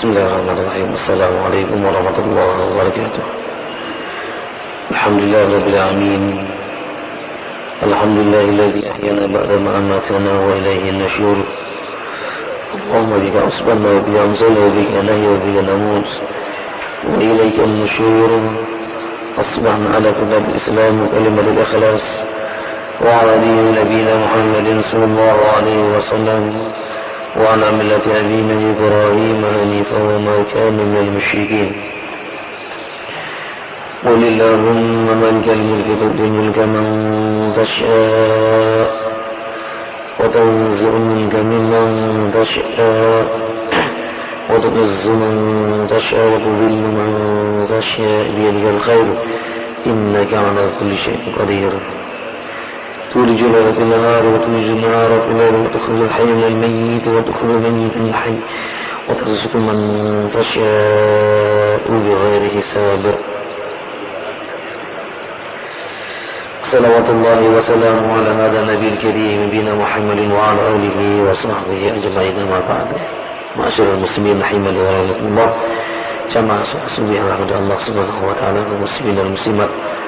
Bismillahirrahmanirrahim. Assalamualaikum warahmatullahi wabarakatuh. Alhamdulillah rabbil alamin. Alhamdulillahilladzi ahyana ba'da ma amatana wa ilayhi an-nusyur. Allahumma bika asbahna wa bika amsayna wa bika nahya wa bika namut wa ilayka an-nusyur. Asbahna ala kitab al-islam wa kalimat al-ikhlas wa ala dini nabiyina Muhammadin sallallahu alaihi wasallam وعلى ملة أبينا إبراهيم حنيفا وما كان من المشركين. قل اللهم مالك الملك تؤتي الملك من تشاء وتنزع الملك ممن تشاء وتعز من تشاء وتذل من تشاء بيدك الخير إنك على كل شيء قدير. تولج الليل في النهار وتولج النهار في الليل وتخرج الحي من الميت وتخرج الميت من الحي وترزق من تشاء بغير حساب. صلوات الله وسلامه على هذا النبي الكريم نبينا محمد وعلى آله وصحبه أجمعين. ما بعد. معاشر المسلمين رحمني ورحمكم الله. جماعة سبحان الله سبحانه وتعالى المسلمين والمسلمات.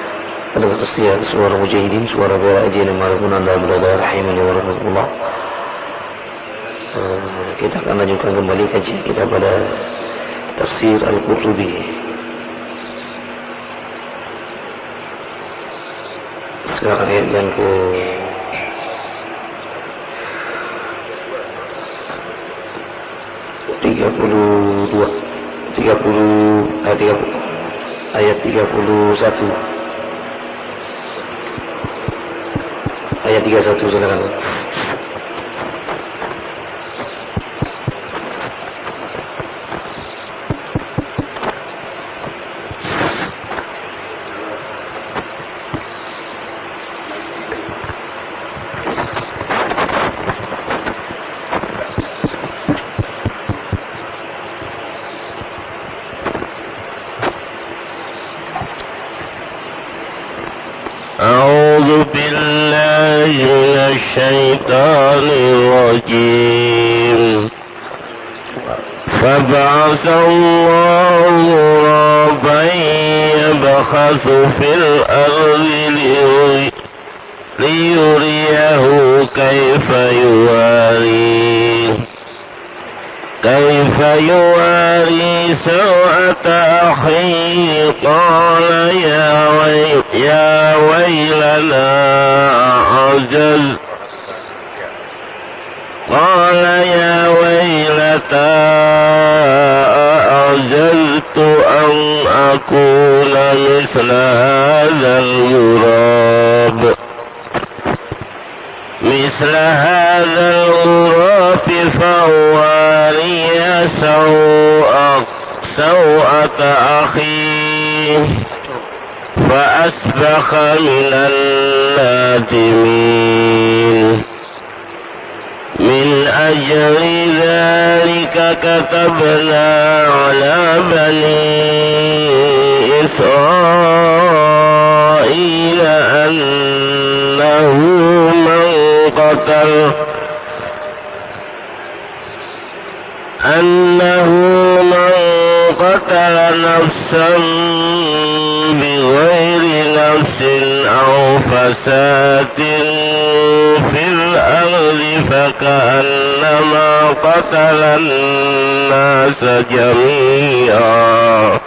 Pada kepastian suara mujahidin, suara bela ajian yang manapun anda berada, rahimani wa rahmatullah. Kita akan lanjutkan kembali kajian kita pada tafsir Al-Qurtubi. Sekarang ayat yang ke 32 ayat 31. Ayat 31 silakan. الشيطان الرجيم. فبعث الله غرابا يبحث في الأرض ليريه كيف يواري سوءة أخيه. قال يا ويلنا أعجزت أن أكون مثل هذا الغراب فأواري سوءة أخيه فأصبح من النادمين. من أجل ذلك كتبنا على بني إسرائيل أنه من قتل نفسا بغير نفس أو فساد في الأرض فكأنما قتل الناس جميعا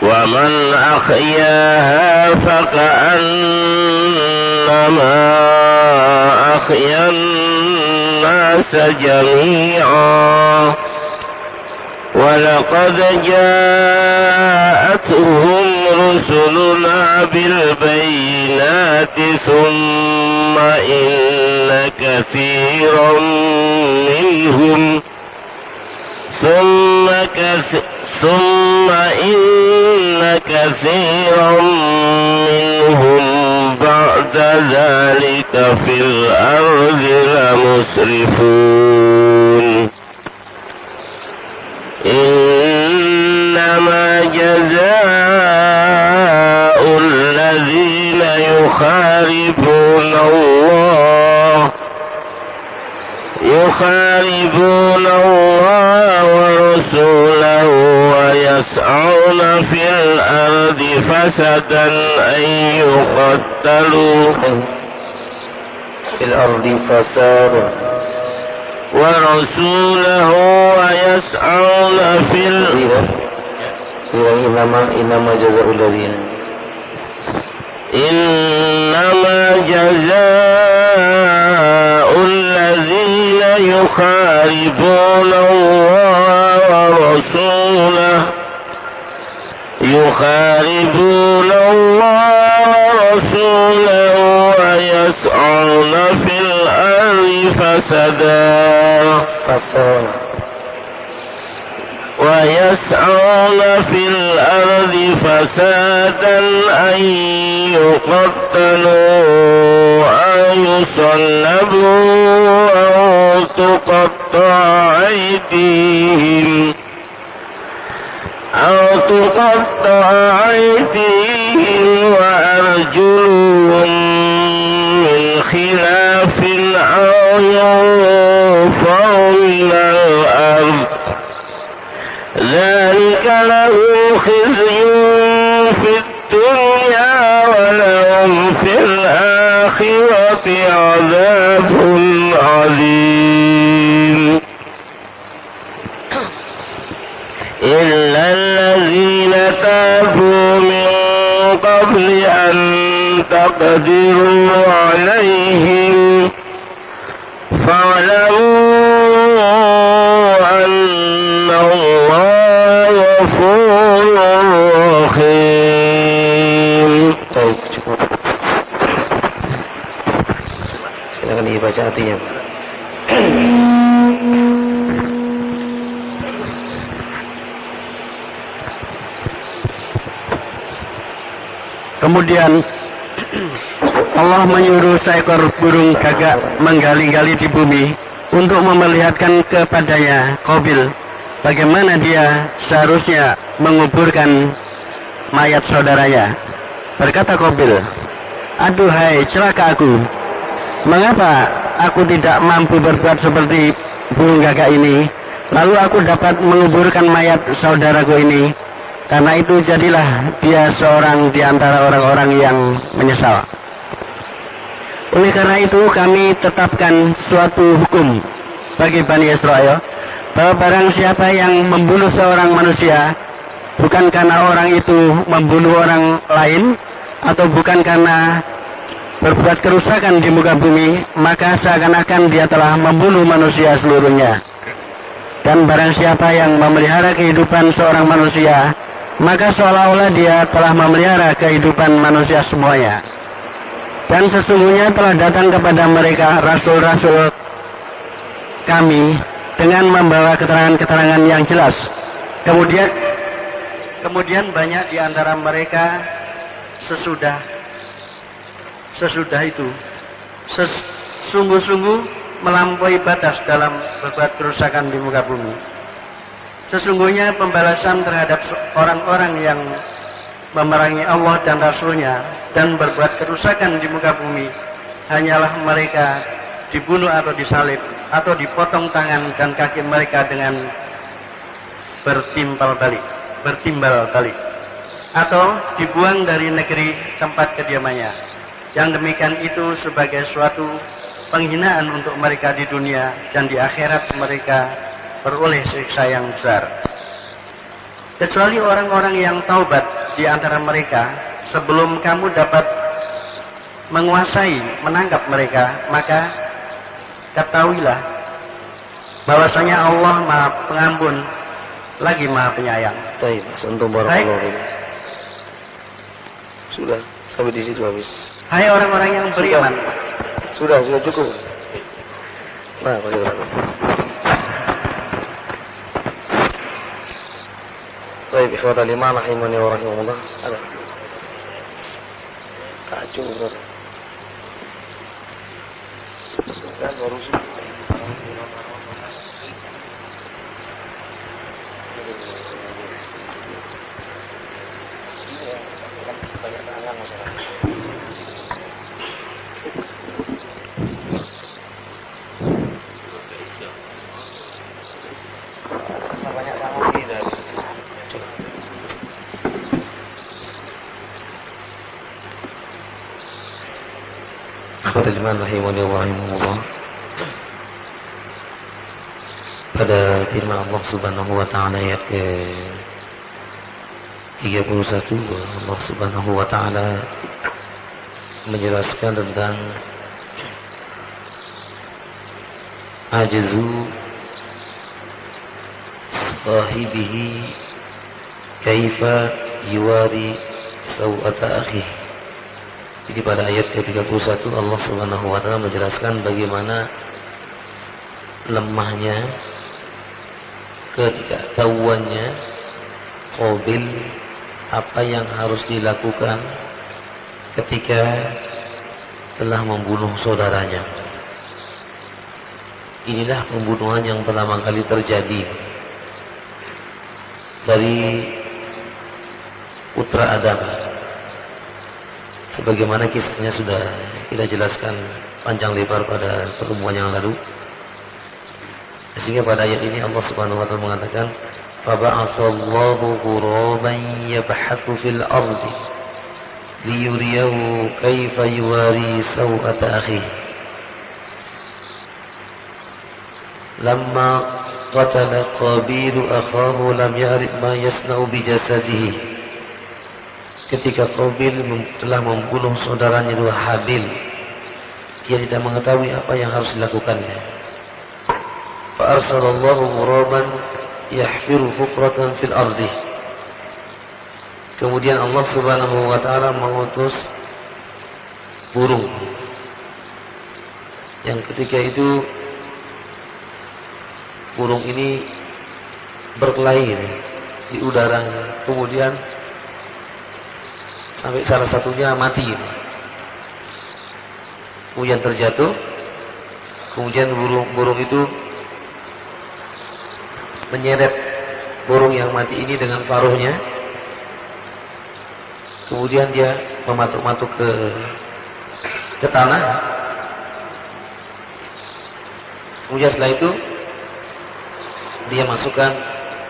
ومن أحياها فكأنما أحيا الناس جميعا. ولقد جاءتهم رسلنا بالبينات ثم إن كثيرا منهم بعد ذلك في الأرض لمسرفون. إنما جزاء الذين يحاربون الله يحاربون الله ورسوله ويسعون في الأرض فسادا أن يقتلوا في الأرض فسادا ورسوله ويسعون في الأرض إنما جزاء الذين إنما جزاء الذين يحاربون الله ورسوله ويسعون في الأرض فسادا أن يقتلوا أو يصلبوا أو تقطع أيديهم وأرجلهم من خلاف أو ينفوا من الأرض ذلك لهم خزي في الدنيا ولهم في الآخرة عذاب عظيم إلا الذين تابوا من قبل أن تقدروا عليهم فاعلموا أن الله غفور رحيم. Silakan dibaca artinya. Kemudian Allah menyuruh seekor burung gagak menggali-gali di bumi untuk memperlihatkan kepadanya Qabil bagaimana dia seharusnya menguburkan mayat saudaranya. Berkata Qabil, "Aduhai celaka aku, mengapa aku tidak mampu berbuat seperti burung gagak ini, lalu aku dapat menguburkan mayat saudaraku ini? Karena itu jadilah dia seorang di antara orang-orang yang menyesal. Oleh karena itu kami tetapkan suatu hukum bagi Bani Israel, bahwa barang siapa yang membunuh seorang manusia, bukan karena orang itu membunuh orang lain, atau bukan karena berbuat kerusakan di muka bumi, maka seakan-akan dia telah membunuh manusia seluruhnya. Dan barang siapa yang memelihara kehidupan seorang manusia, maka seolah-olah dia telah memelihara kehidupan manusia semuanya. Dan sesungguhnya telah datang kepada mereka rasul-rasul kami dengan membawa keterangan-keterangan yang jelas. Kemudian banyak di antara mereka sesudah itu sungguh-sungguh melampaui batas dalam berbuat kerusakan di muka bumi. Sesungguhnya pembalasan terhadap orang-orang yang memerangi Allah dan Rasul-Nya dan berbuat kerusakan di muka bumi hanyalah mereka dibunuh atau disalib atau dipotong tangan dan kaki mereka dengan bertimbal balik atau dibuang dari negeri tempat kediamannya. Yang demikian itu sebagai suatu penghinaan untuk mereka di dunia, dan di akhirat mereka beroleh siksa yang besar. Kecuali orang-orang yang taubat di antara mereka, sebelum kamu dapat menguasai, menangkap mereka, maka ketahuilah bahwasanya Allah Maha Pengampun lagi Maha Penyayang. Baik. Sudah, sampai di situ habis. Hai orang-orang yang beriman. Sudah cukup. Nah, bagaimana? Baik, ikhwata lima rahimani wa rahimahullah. Ada. Kacau, bro. Dan baru sih. Banyak tangan masyarakat. ikhwatal iman rahimani wa rahimahullah. Pada firman Allah Subhanahu wa taala ayat ke-31, Allah Subhanahu wa taala menjelaskan tentang ajzu sahibihi kaifa yuwari sawata akhi. Jadi pada ayat ke-31 Allah Subhanahu wa taala menjelaskan bagaimana lemahnya ketidaktahuannya Qabil apa yang harus dilakukan ketika telah membunuh saudaranya. Inilah pembunuhan yang pertama kali terjadi dari putra Adam, sebagaimana kisahnya sudah kita jelaskan panjang lebar pada pertemuan yang lalu. Sehingga pada ayat ini Allah Subhanahu wa taala mengatakan, "Faba'atsallahu ghuraban yabhathu fil ardi liyuriyahu kaifa yuwari sawata akhihi. Lamma qatala Qabil akhahu lam ya'rif ma yasna'u bi jasadihi." Ketika Qabil telah membunuh saudaranya itu Habil, dia tidak mengetahui apa yang harus dilakukannya. Fa'arsalallahu ghuraban yahfiru fukratan fil ardi. Kemudian Allah Subhanahu wa taala mengutus burung yang ketika itu burung ini berkelahi di udara, kemudian sampai salah satunya mati, kemudian terjatuh, kemudian burung itu menyeret burung yang mati ini dengan paruhnya, kemudian dia mematuk-matuk ke tanah, kemudian setelah itu dia masukkan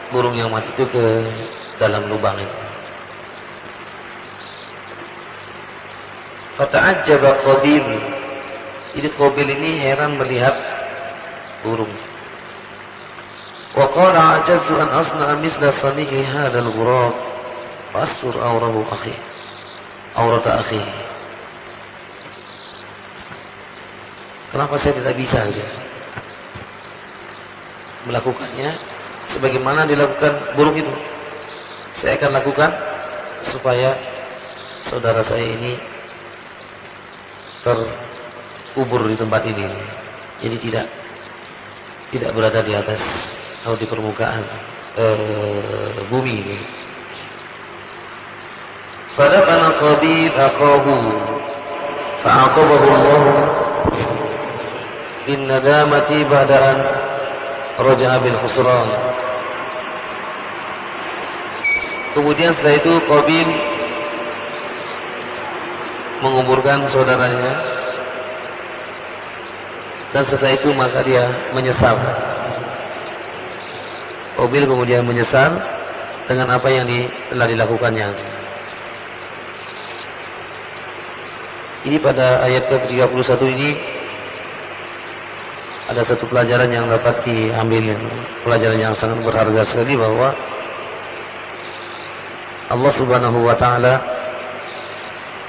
burung yang mati itu ke dalam lubang itu. Fata'ajjaba Qabil. Jadi Qabil ini heran melihat burung. Wa qala ajazzu an asna'a misla sani'i hadzal ghurab fastur awrahu akhi. Aurata akhi. Kenapa saya tidak bisa melakukannya sebagaimana dilakukan burung itu? Saya akan lakukan supaya saudara saya ini terkubur di tempat ini. Jadi tidak berada di atas atau di permukaan bumi ini. Fadafana Qabil aqahu fa'aqabahu Allah bin nadamati ba'da'an raja'a bil khusran. Kemudian setelah itu Qabil menguburkan saudaranya, dan setelah itu maka dia menyesal. Qabil kemudian menyesal dengan apa yang telah dilakukannya. Ini pada ayat ke-31 ini ada satu pelajaran yang dapat diambil, pelajaran yang sangat berharga sekali, bahwa Allah Subhanahu wa taala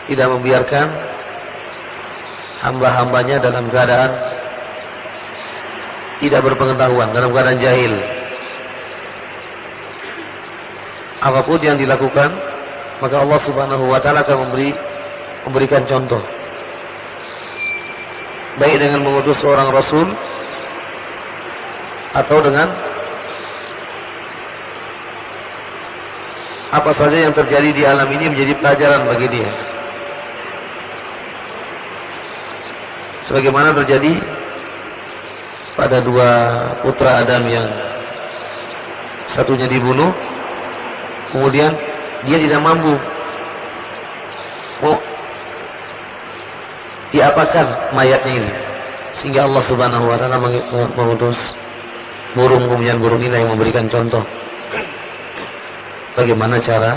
tidak membiarkan hamba-hambanya dalam keadaan tidak berpengetahuan, dalam keadaan jahil. Apapun yang dilakukan, maka Allah Subhanahu wa taala akan memberikan contoh, baik dengan mengutus seorang rasul atau dengan apa saja yang terjadi di alam ini menjadi pelajaran bagi dia. Sebagaimana terjadi pada dua putra Adam yang satunya dibunuh, kemudian dia tidak mampu diapakan mayatnya ini, sehingga Allah Subhanahu wa taala mengutus burung, kemudian burung ini yang memberikan contoh bagaimana cara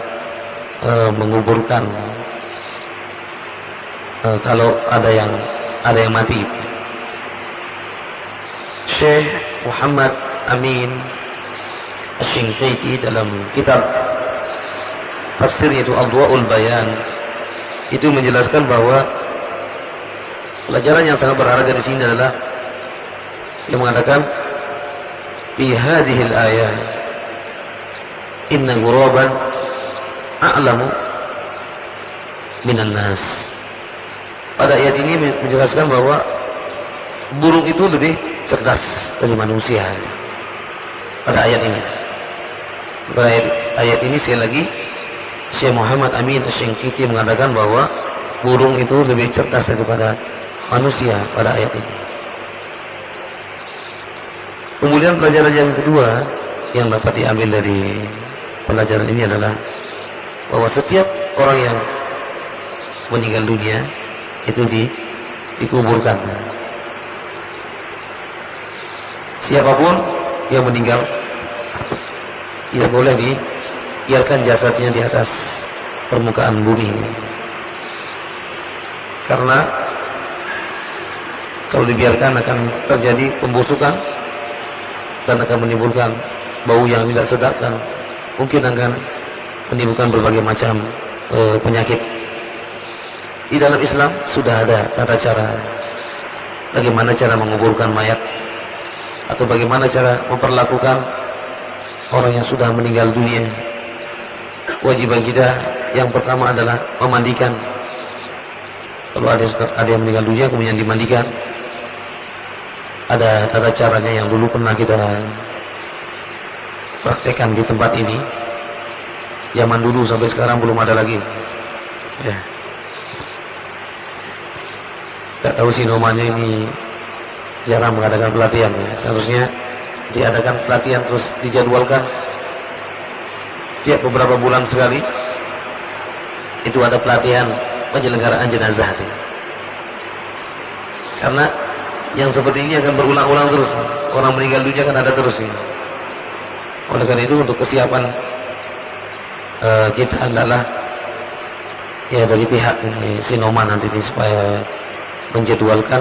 menguburkan kalau ada yang ada yang mati. Syekh Muhammad Amin Asy-Shinqiti dalam kitab tafsir itu Adwa'ul Bayan itu menjelaskan bahwa pelajaran yang sangat berharga di sini adalah yang mengatakan fi hadhil ayat inna ghuraban a'lamu minan nas. Pada ayat ini menjelaskan bahwa burung itu lebih cerdas dari manusia. Pada ayat ini. Pada ayat ini sekali lagi Syekh Muhammad Amin Asy-Shinqiti mengatakan bahwa burung itu lebih cerdas daripada manusia pada ayat ini. Kemudian pelajaran yang kedua yang dapat diambil dari pelajaran ini adalah bahwa setiap orang yang meninggal dunia itu dikuburkan. Siapapun yang meninggal tidak boleh dibiarkan jasadnya di atas permukaan bumi. Karena kalau dibiarkan akan terjadi pembusukan dan akan menimbulkan bau yang tidak sedap dan mungkin akan menimbulkan berbagai macam penyakit. Di dalam Islam sudah ada tata cara bagaimana cara menguburkan mayat atau bagaimana cara memperlakukan orang yang sudah meninggal dunia. Kewajiban kita yang pertama adalah memandikan. Kalau ada yang meninggal dunia kemudian dimandikan, ada tata caranya yang dulu pernah kita praktekkan di tempat ini. Zaman dulu sampai sekarang belum ada lagi. Ya. Tak tahu sih namanya ini jarang mengadakan pelatihan. Ya. Seharusnya diadakan pelatihan terus dijadwalkan tiap beberapa bulan sekali. Itu ada pelatihan penyelenggaraan jenazah. Karena yang seperti ini akan berulang-ulang terus. Orang meninggal dunia kan ada terus. Ya. Oleh karena itu untuk kesiapan kita adalah ya dari pihak ini, Sinoma nanti ini supaya menjadwalkan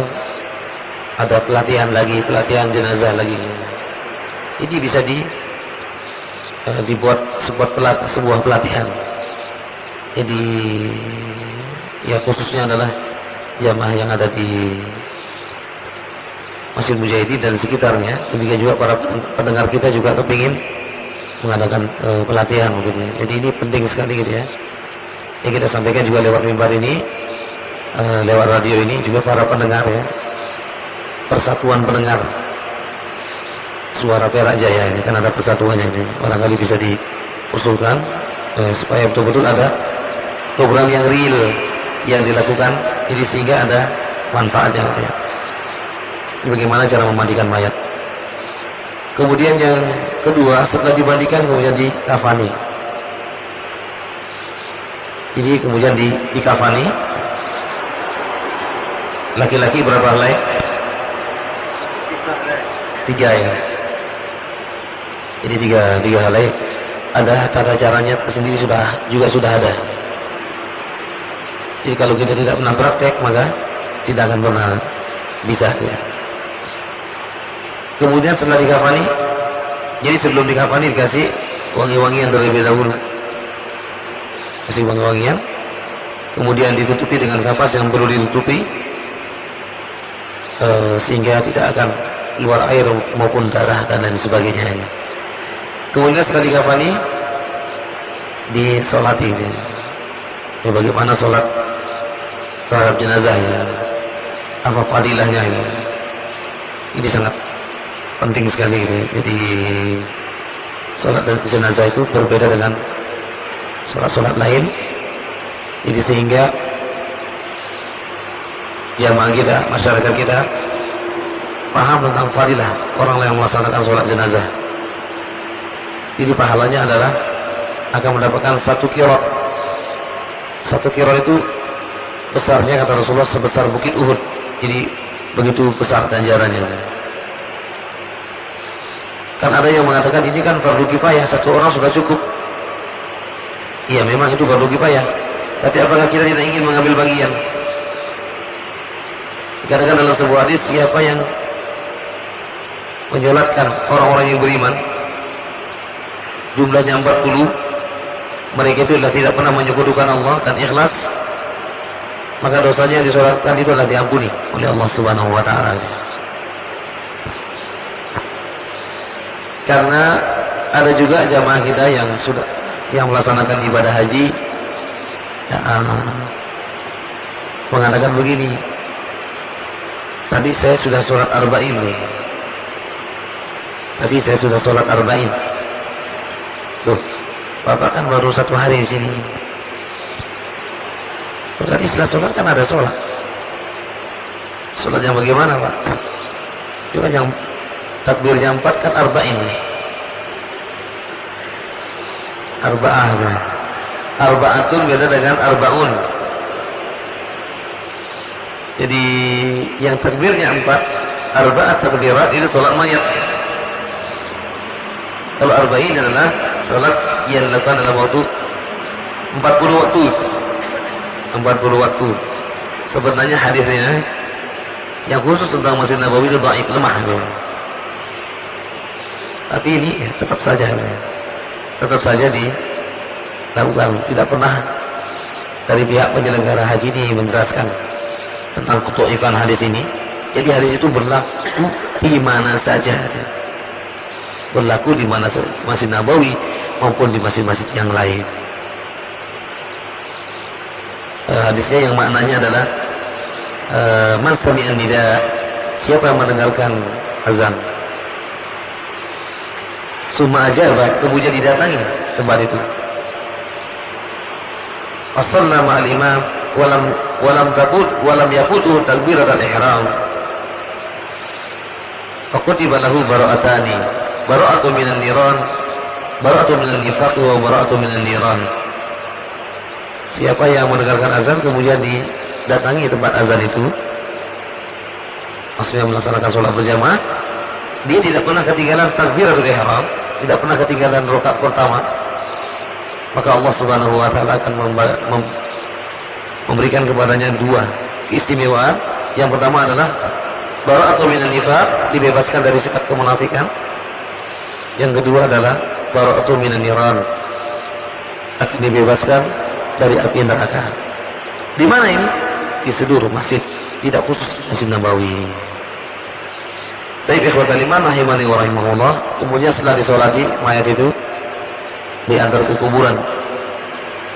ada pelatihan lagi, pelatihan jenazah lagi. Ini bisa dibuat sebuah pelatihan. Jadi ya khususnya adalah jamaah yang ada di Masjid Mujahidin dan sekitarnya. Demikian juga para pendengar kita juga kepingin mengadakan pelatihan begitu. Jadi ini penting sekali gitu ya. Yang kita sampaikan juga lewat mimbar ini, lewat radio ini juga para pendengar ya. Persatuan pendengar Suara Perak Jaya ini kan ada persatuannya ini. Barangkali bisa diusulkan supaya betul-betul ada program yang real yang dilakukan, jadi sehingga ada manfaatnya gitu ya. Bagaimana cara memandikan mayat. Kemudian yang kedua, setelah dimandikan kemudian dikafani. Jadi kemudian dikafani. Laki-laki berapa helai? 3 ya. Jadi tiga helai. Ada cara caranya tersendiri juga sudah ada. Jadi kalau kita tidak pernah praktek maka tidak akan pernah bisa ya. Kemudian setelah dikafani, jadi sebelum dikafani dikasih wangi-wangian terlebih dahulu. Kasih wangi-wangian, kemudian ditutupi dengan kapas yang perlu ditutupi, sehingga tidak akan keluar air maupun darah dan lain sebagainya. Kemudian setelah dikafani, disolati. Ya, bagaimana sholat terhadap jenazah ya? Apa fadilahnya ya? Ini sangat penting sekali gitu. Jadi sholat jenazah itu berbeda dengan sholat lain. Jadi sehingga jamaah kita, masyarakat kita paham tentang fadilah orang yang melaksanakan sholat jenazah. Jadi pahalanya adalah akan mendapatkan 1 qirot. 1 qirot itu besarnya kata Rasulullah sebesar bukit Uhud. Jadi begitu besar ganjarannya. Kan ada yang mengatakan ini kan fardu kifayah, 1 orang sudah cukup. Iya memang itu fardu kifayah. Tapi apakah kita tidak ingin mengambil bagian? Dikatakan dalam sebuah hadis, siapa yang menyolatkan orang-orang yang beriman jumlahnya 40, mereka itu adalah tidak pernah menyekutukan Allah dan ikhlas, maka dosanya yang disolatkan itu adalah diampuni oleh Allah Subhanahu wa ta'ala. Karena ada juga jamaah kita yang melaksanakan ibadah haji ya, mengatakan begini, tadi saya sudah sholat arba'in nih, tadi saya sudah sholat arba'in. Tuh, Bapak kan baru 1 hari di sini. Berarti setelah sholat kan ada sholat. Sholat yang bagaimana, Pak? Itu kan yang takbirnya 4 kan arba'in. Arba'ah. Arba'atun beda dengan arba'un. Jadi yang takbirnya 4, arba'at takbirat itu sholat mayat. Kalau arba'in adalah sholat yang dilakukan dalam waktu 40 waktu. 40 waktu. Sebenarnya hadisnya yang khusus tentang Masjid Nabawi itu dhaif, lemah. Tapi ini ya, tetap saja dilakukan. Tidak pernah dari pihak penyelenggara haji ini menjelaskan tentang kuthu'ifan hadis ini. Jadi hadis itu berlaku di mana saja. Berlaku di mana Masjid Nabawi maupun di masjid-masjid yang lain. Hadisnya yang maknanya adalah man sami'an nida, siapa yang mendengarkan azan, summa ajaba, kemudian didatangi tempat itu, as-shalla ma'al imam walam yafutuhu takbiratul ihram, faqutiba lahu bara'atani, bara'atu minan niran, bara'atu minan nifaq wa bara'atu minan niran. Siapa yang mendengarkan azan kemudian didatangi tempat azan itu, maksudnya melaksanakan sholat berjamaah, dia tidak pernah ketinggalan takbiratul ihram, tidak pernah ketinggalan rakaat pertama, maka Allah Subhanahu wa ta'ala akan memberikan kepadanya 2 keistimewaan. Yang pertama adalah bara'atu minan nifaq, dibebaskan dari sifat kemunafikan. Yang kedua adalah bara'atu minan niran, akan dibebaskan dari api neraka. Di mana ini? Di seluruh masjid, tidak khusus Masjid Nabawi. Baik, ikhwatal iman rahimani wa rahimahullah. Kemudian setelah disolati mayat itu diantar ke kuburan.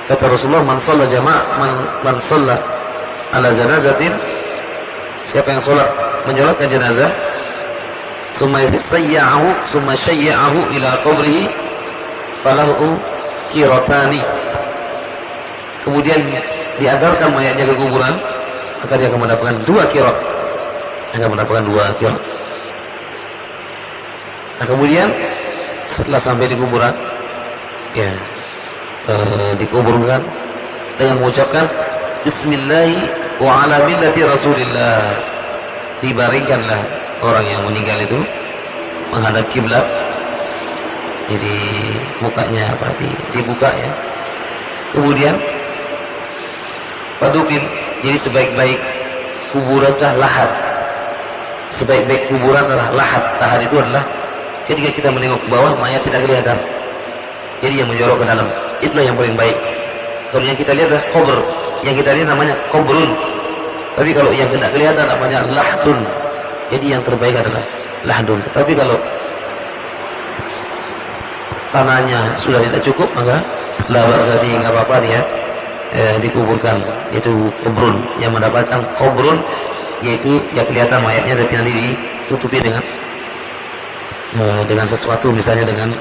Kata Rasulullah, man shalla man shalla ala janazatin, siapa yang sholat menyolatkan jenazah, summa syayyahu ila qabrihi falahu qiratani, kemudian diantarkan mayatnya ke kuburan, maka dia akan mendapatkan 2 qirat. Nah, kemudian setelah sampai di kuburan, ya, dikuburkan dengan mengucapkan Bismillahi wa ala millati Rasulillah. Dibaringkanlah orang yang meninggal itu menghadap kiblat. Jadi mukanya dibuka ya. Kemudian padukir, jadi sebaik-baik kuburan adalah lahat. Sebaik-baik kuburan adalah lahat. Lahat itu adalah ketika kita menengok ke bawah, mayat tidak kelihatan. Jadi yang menjorok ke dalam, itulah yang paling baik. Kalau yang kita lihat adalah kubur, yang kita lihat namanya kubrun. Tapi kalau yang tidak kelihatan namanya lahdun. Jadi yang terbaik adalah lahdun. Tapi kalau tanahnya sudah tidak cukup, maka jadi nggak apa-apa dia dikuburkan, yaitu kubrun. Yang mendapatkan kubrun yaitu yang kelihatan mayatnya, tapi nanti ditutupi dengan sesuatu, misalnya dengan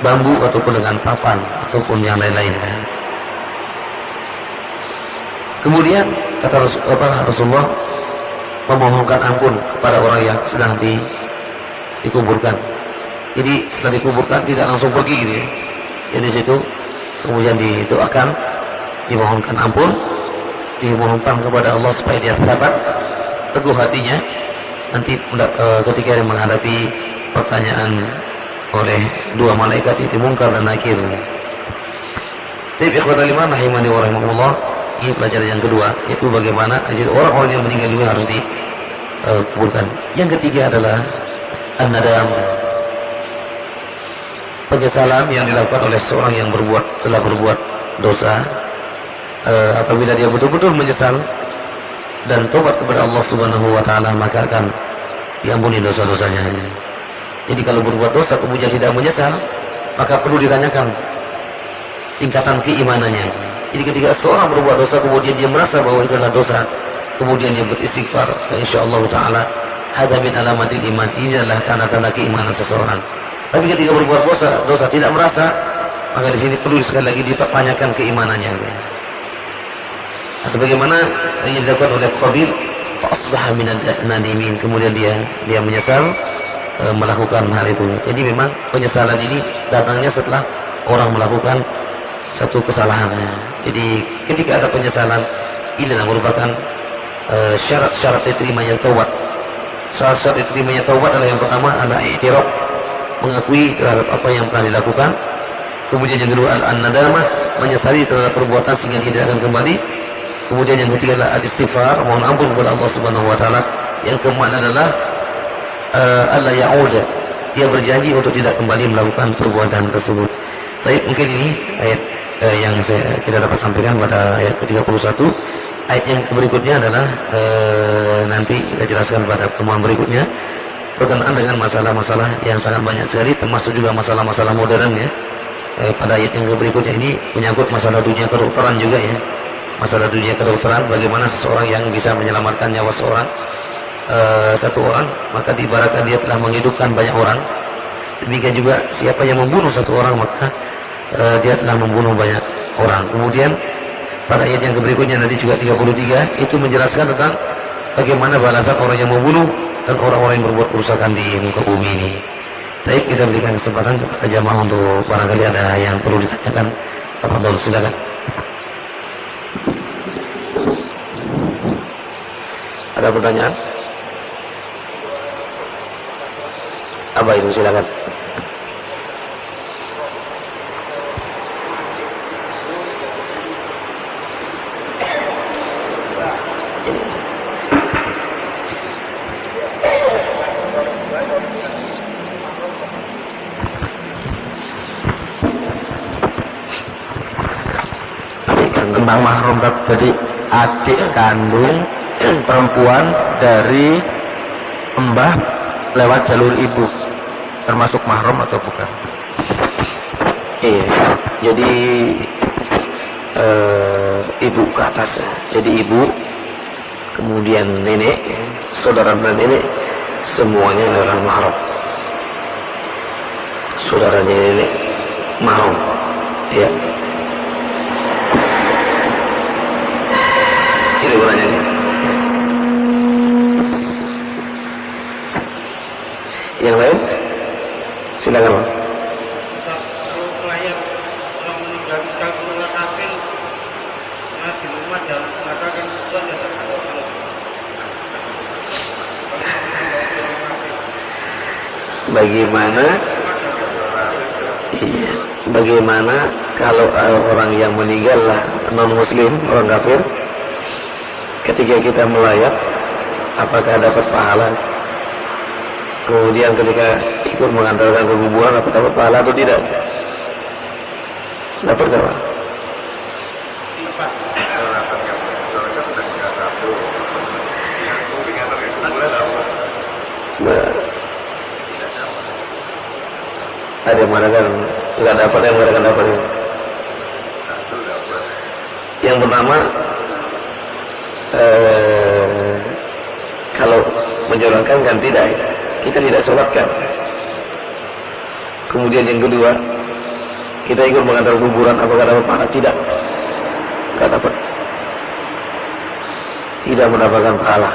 bambu ataupun dengan papan ataupun yang lain-lain. Kemudian kata Rasulullah memohonkan ampun kepada orang yang sedang dikuburkan. Jadi setelah dikuburkan tidak langsung pergi gitu ya. Jadi situ kemudian didoakan, dimohonkan ampun, dimohonkan kepada Allah supaya dia dapat teguh hatinya nanti ketika dia menghadapi pertanyaan oleh 2 malaikat itu, Munkar dan Nakir. Tapi ikhwatal iman rahimani wa rahimahullah, Ini pelajaran yang kedua, yaitu bagaimana jadi orang-orang yang meninggal juga harus dikuburkan. Yang ketiga adalah an-nadam, penyesalan yang dilakukan oleh seorang yang telah berbuat dosa. Apabila dia betul-betul menyesal dan tobat kepada Allah Subhanahu wa taala, maka akan diampuni dosa-dosanya. Jadi kalau berbuat dosa kemudian tidak menyesal, maka perlu ditanyakan tingkatan keimanannya. Jadi ketika seorang berbuat dosa kemudian dia merasa bahwa itu adalah dosa, kemudian dia beristighfar, insyaallah taala hada min alamatil iman, ini adalah tanda-tanda keimanan seseorang. Tapi ketika berbuat dosa tidak merasa, maka di sini perlu sekali lagi dipertanyakan keimanannya. Sebagaimana yang dilakukan oleh Qabil, fa asbaha minad nadimin, kemudian dia menyesal melakukan hal itu. Jadi memang penyesalan ini datangnya setelah orang melakukan satu kesalahan. Jadi ketika ada penyesalan, ini adalah merupakan syarat-syarat diterimanya taubat. Syarat-syarat diterimanya taubat adalah yang pertama adalah i'tiraf, mengakui terhadap apa yang telah dilakukan. Kemudian yang kedua an-nadamah, menyesali terhadap perbuatan sehingga tidak akan kembali. Kemudian yang ketiga adalah istighfar, mohon ampun kepada Allah Subhanahu wa taala. Yang keempat adalah alla ya'ud, dia berjanji untuk tidak kembali melakukan perbuatan tersebut. Tapi mungkin ini ayat yang kita dapat sampaikan pada ayat ke-31. Ayat yang berikutnya adalah nanti kita jelaskan pada pertemuan berikutnya berkenaan dengan masalah-masalah yang sangat banyak sekali, termasuk juga masalah-masalah modern ya. Pada ayat yang berikutnya ini menyangkut masalah dunia kedokteran juga ya. Masalah dunia kedokteran, bagaimana seseorang yang bisa menyelamatkan nyawa satu orang, maka diibaratkan dia telah menghidupkan banyak orang. Demikian juga siapa yang membunuh satu orang, maka dia telah membunuh banyak orang. Kemudian pada ayat yang berikutnya nanti juga 33 itu menjelaskan tentang bagaimana balasan orang yang membunuh dan orang-orang yang berbuat kerusakan di muka bumi ini. Baik, kita berikan kesempatan kepada jamaah untuk barangkali ada yang perlu ditanyakan. Tafadhol, silakan. Ada pertanyaan? Apa itu, silakan. Tentang mahram, jadi adik kandung perempuan dari mbah lewat jalur ibu termasuk mahram atau bukan? Iya, jadi ibu ke atas, jadi ibu, kemudian nenek, saudara dan nenek, semuanya adalah mahram. Saudaranya nenek mahram, ya. Ini pertanyaannya. Yang lain? Silakan, Pak. Kalau klien orang meninggal kalau kafir, nah di rumah jangan mengatakan Tuhan ya bagaimana kalau orang yang meninggal lah non muslim, orang kafir, ketika kita melayat apakah dapat pahala? Kemudian ketika ikut mengantarkan ke kuburan apa dapat pahala atau tidak? Dapat apa? Ada yang mengatakan nggak dapat, yang mengatakan dapat. Yang pertama, kalau menjalankan kan tidak, kita tidak sholatkan. Kemudian yang kedua, kita ikut mengantar kuburan apakah dapat pahala? Tidak, nggak dapat, tidak mendapatkan pahala.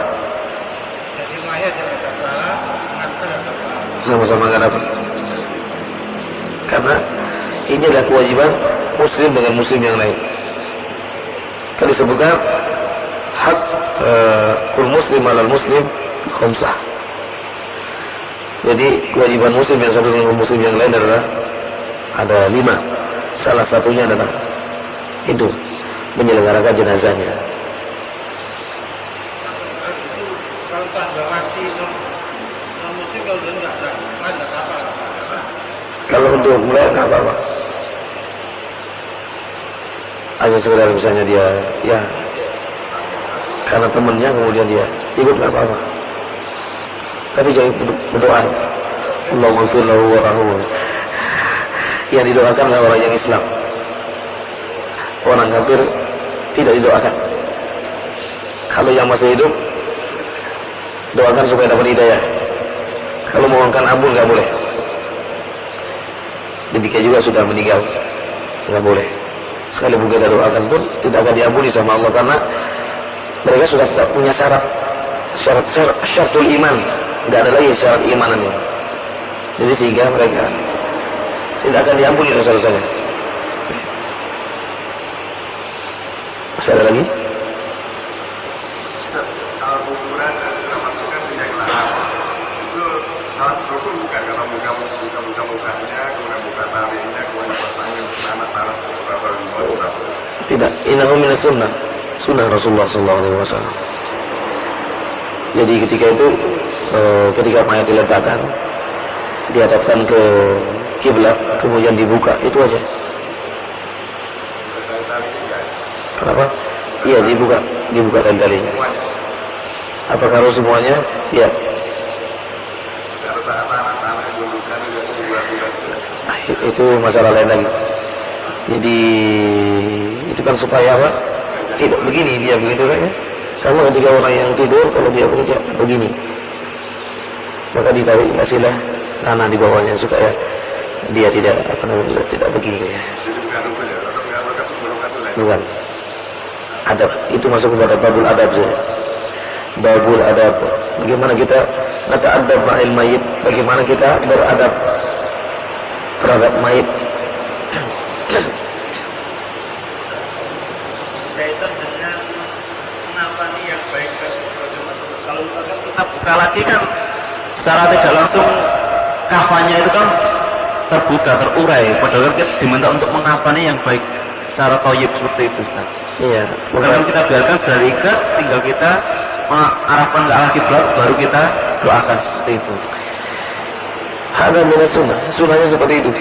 Jadi mayat yang dapat pahala, mengantar dapat pahala. Sama-sama nggak dapat. Karena ini adalah kewajiban muslim dengan muslim yang lain. Kan disebutkan hak kul muslim alal muslim khamsah. Jadi kewajiban muslim yang satu dengan muslim yang lain adalah ada 5. Salah satunya adalah itu menyelenggarakan jenazahnya. Itu kalau tak ada mati non muslim kalau dia nggak ada apa. Kalau untuk mulai nggak apa-apa. Hanya sekedar misalnya dia ya karena temennya kemudian dia ikut nggak apa-apa. Tapi jangan berdoa. Allahumma ighfir lahu warhamhu. Yang didoakan adalah orang yang Islam. Orang kafir tidak didoakan. Kalau yang masih hidup doakan supaya dapat hidayah. Kalau mohonkan ampun nggak boleh. Demikian juga sudah meninggal nggak boleh. Sekalipun kita doakan pun tidak akan diampuni sama Allah karena mereka sudah tidak punya syaratul iman, nggak ada lagi syarat imanannya. Jadi sehingga mereka tidak akan diampuni dosa-dosanya. Masih ada lagi? Kalau kuburan sudah masukkan tidak kelihatan. Itu salah rukun bukan kalau buka mukanya, kemudian buka talinya, kemudian pasangin sana tanah beberapa ribu. Tidak. Innahu minas sunnah Rasulullah SAW. Jadi ketika itu ketika mayat diletakkan dihadapkan ke kiblat kemudian dibuka, itu aja. Kenapa? Iya, dibuka talinya. Apakah harus semuanya? Iya. Itu masalah lain lagi. Jadi itu kan supaya apa? Tidak begini dia begitu kan ya. Sama ketika orang yang tidur kalau dia bekerja begini, maka ditarik kasihlah tanah di bawahnya supaya dia tidak tidak begini ya. Bukan. Adab itu masuk kepada babul adab saja. Babul adab. Bagaimana kita nata'adab ma'il mayit? Bagaimana kita beradab terhadap mayit? Kaitan dengan kenapa nih yang baik kalau kita buka lagi kan secara tidak langsung kafannya itu kan terbuka, terurai. Padahal kita diminta untuk mengkafani yang baik secara thayyib seperti itu, Ustaz. Iya. Bukan kita biarkan sudah ikat, tinggal kita mengarahkan ke arah kiblat, baru kita doakan seperti itu. Ada minas sunnah. Sunnahnya seperti itu.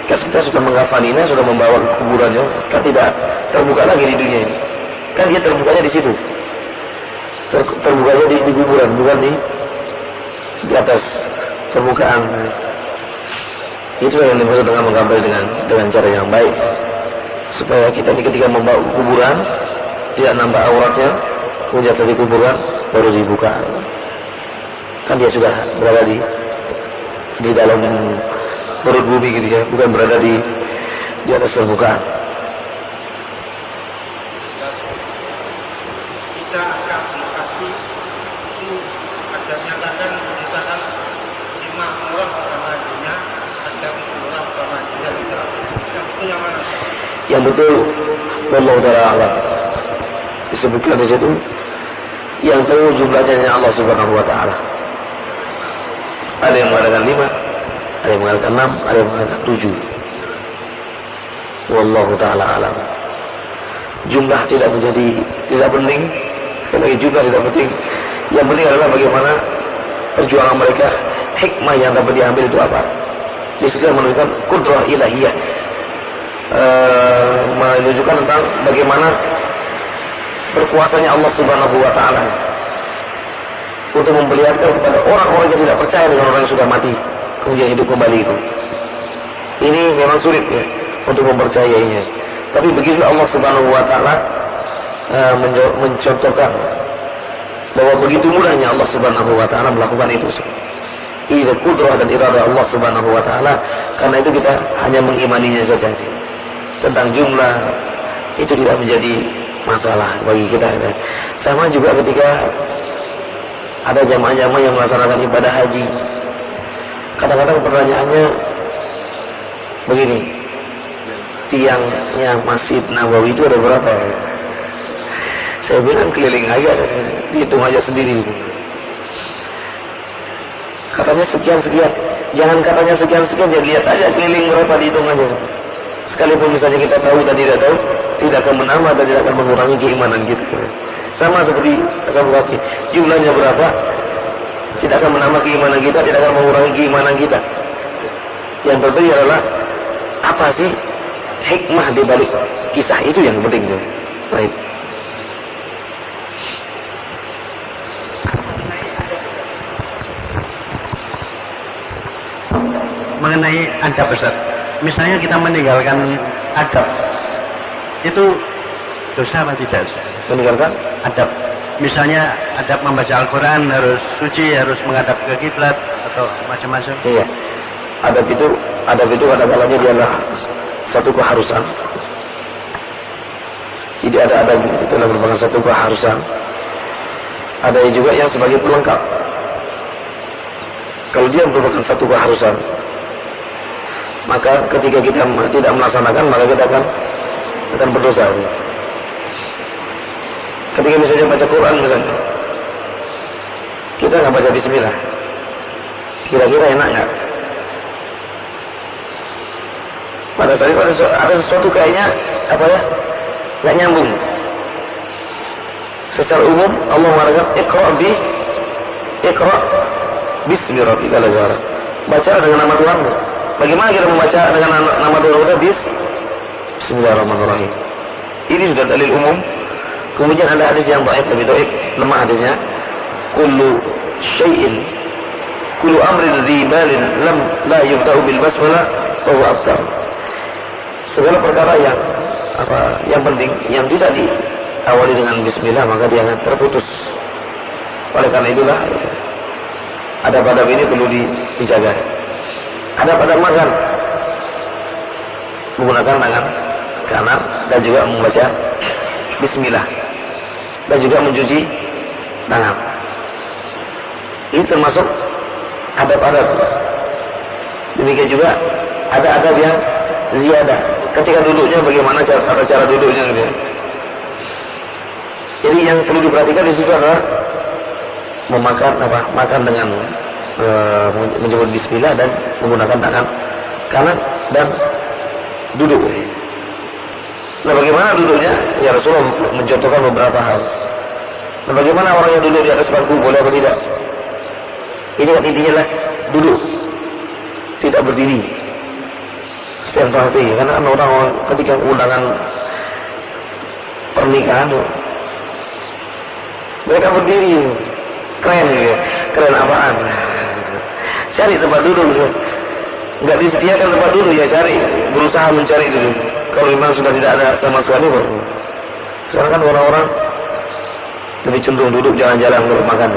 Kita sudah mengkafaninya, sudah membawa ke kuburannya, kan tidak terbuka lagi di dunia ini. Kan dia terbukanya di situ. Terbukanya di kuburan, bukan di atas permukaan. Itu yang dimaksud dengan menggambar dengan cara yang baik. Supaya kita ini ketika membawa ke kuburan tidak nampak auratnya, kemudian dari kuburan baru dibuka. Kan dia sudah berada di dalam perut bumi gitu ya, bukan berada di atas permukaan. Bisa agak lokasi itu ada nyatakan misalkan 5 orang sama hajinya, ada 10 orang sama hajinya, yang itu yang mana? Yang betul, wallahu ta'ala a'lam. Disebutkan di situ yang tahu jumlahnya hanya Allah Subhanahu wa taala. Ada yang mengatakan 5, ada yang mengatakan 6, ada yang mengatakan 7. Wallahu ta'ala a'lam. Jumlah tidak penting. Sekali lagi jumlah tidak penting. Yang penting adalah bagaimana perjuangan mereka, hikmah yang dapat diambil itu apa. Di situ menunjukkan kudrah ilahiyah, menunjukkan tentang bagaimana berkuasanya Allah Subhanahu wa taala untuk memperlihatkan kepada orang-orang yang tidak percaya dengan orang yang sudah mati kemudian hidup kembali itu. Ini memang sulit ya untuk mempercayainya. Tapi begitu Allah Subhanahu wa taala mencontohkan bahwa begitu mudahnya Allah Subhanahu wa taala melakukan itu. Ini kudrah dan iradah Allah Subhanahu wa taala, karena itu kita hanya mengimaninya saja. Tentang jumlah itu tidak menjadi masalah bagi kita. Sama juga ketika ada jamaah-jamaah yang melaksanakan ibadah haji. Kadang-kadang pertanyaannya begini, tiangnya Masjid Nabawi itu ada berapa? Saya bilang keliling aja, dihitung aja sendiri. Katanya sekian-sekian. Jangan katanya sekian-sekian, jadi lihat aja keliling berapa, dihitung aja. Sekalipun misalnya kita tahu dan tidak tahu, tidak akan menambah dan tidak akan mengurangi keimanan kita. Sama seperti ashabul kahfi, jumlahnya berapa, tidak akan menambah keimanan kita, tidak akan mengurangi keimanan kita. Yang terpenting adalah apa sih hikmah di balik kisah itu yang penting. Baik. Mengenai adab, Ustaz. Misalnya kita meninggalkan adab, itu dosa apa tidak, Ustaz? Meninggalkan Adab. Misalnya adab membaca Al-Quran harus suci, harus menghadap ke kiblat atau macam-macam. iya. Adab itu kadang-kadang dia adalah satu keharusan. Jadi ada adab itu adalah merupakan satu keharusan. Ada juga yang sebagai pelengkap. Kalau dia merupakan satu keharusan, maka ketika kita tidak melaksanakan, maka kita akan berdosa. Ketika misalnya baca Quran misalnya, kita nggak baca Bismillah, kira-kira enak nggak? Pada saat itu ada sesuatu kayaknya apa ya, nggak nyambung. Secara umum Allah mengatakan Iqra bismi rabbikal ladzi. Baca dengan nama Tuhanmu. Bagaimana kita membaca dengan nama Tuhan kita? Bismillahirrahmanirrahim. Ini sudah dalil umum. Kemudian ada hadis yang dhaif, lebih dhaif, lemah hadisnya. Kullu amrin dzi balin la yubda'u bil basmalah fa huwa abtar. Segala perkara yang penting yang tidak diawali dengan bismillah, maka dia akan terputus. Oleh karena itulah adab-adab ini perlu dijaga. Adab-adab makan menggunakan tangan kanan dan juga membaca bismillah dan juga mencuci tangan. Ini termasuk adab-adab. Demikian juga ada adab yang ziyadah. Ketika duduknya bagaimana cara duduknya gitu. Jadi yang perlu diperhatikan di situ adalah makan dengan menyebut bismillah dan menggunakan tangan kanan dan duduk. Nah, bagaimana duduknya? Ya Rasulullah mencontohkan beberapa hal. Nah, bagaimana orang yang duduk di atas bangku, boleh atau tidak? Ini kan intinya lah duduk, tidak berdiri. Stand party, karena orang ketika undangan pernikahan mereka berdiri, keren gitu. Keren apaan? Cari tempat duduk gitu. Nggak disediakan tempat duduk ya cari, berusaha mencari dulu. Kalau memang sudah tidak ada sama sekali, sekarang kan orang-orang lebih cenderung duduk jalan-jalan untuk makan.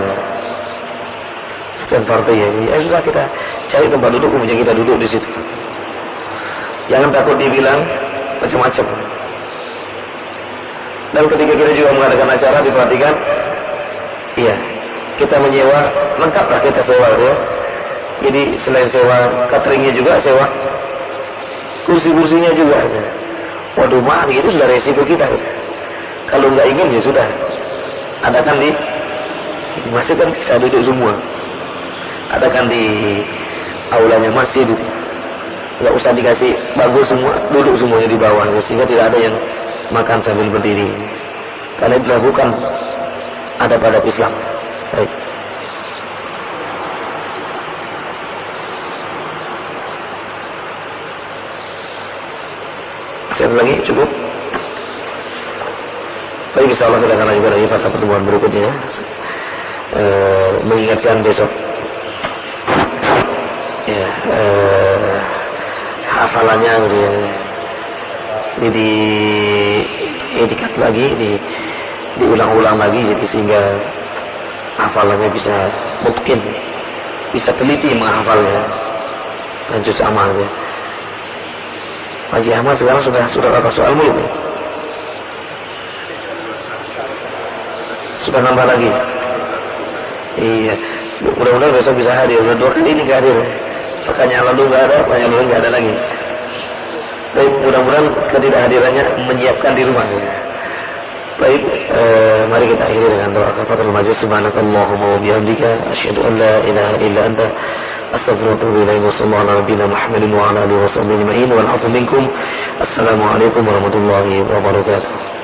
Stand party ya, sudah kita cari tempat duduk, kemudian kita duduk di situ. Jangan takut dibilang macam-macam. Dan ketika kita juga mengadakan acara, diperhatikan, iya, kita menyewa, lengkaplah kita sewa ya. Jadi selain sewa cateringnya juga sewa kursi-kursinya juga. Waduh, mah itu sudah resiko kita. Kalau nggak ingin ya sudah. Adakan masjid kan bisa duduk semua. Adakan di aulanya masjid itu. Nggak usah dikasih bagus semua, duduk semuanya di bawah sehingga tidak ada yang makan sambil berdiri. Karena itu bukan adab-adab Islam. Baik. Satu lagi cukup. Tapi insya Allah kita akan lanjutkan lagi pada pertemuan berikutnya ya. Mengingatkan besok ya, hafalannya gitu ya. Jadi dikat lagi, diulang-ulang lagi, jadi sehingga hafalannya bisa mungkin bisa teliti menghafalnya dan juz amal ya. Haji Ahmad sekarang sudah dapat soal mulu ya? Sudah nambah lagi. Iya, mudah-mudahan besok bisa hadir. Udah 2 kali ini nggak hadir. Pekan yang lalu nggak ada, pekan yang lalu nggak ada lagi. Baik, mudah-mudahan ketidakhadirannya menyiapkan di rumah. Baik, mari kita akhiri dengan doa kafaratul majlis. Subhanakallahumma wa bihamdika asyhadu an la ilaha illa anta Astagfirullahaladzim wa sallallahu ala nabiyina Muhammadin wa ala alihi wa sahbihi ajma'in wal 'afwu minkum. Assalamualaikum warahmatullahi wabarakatuh.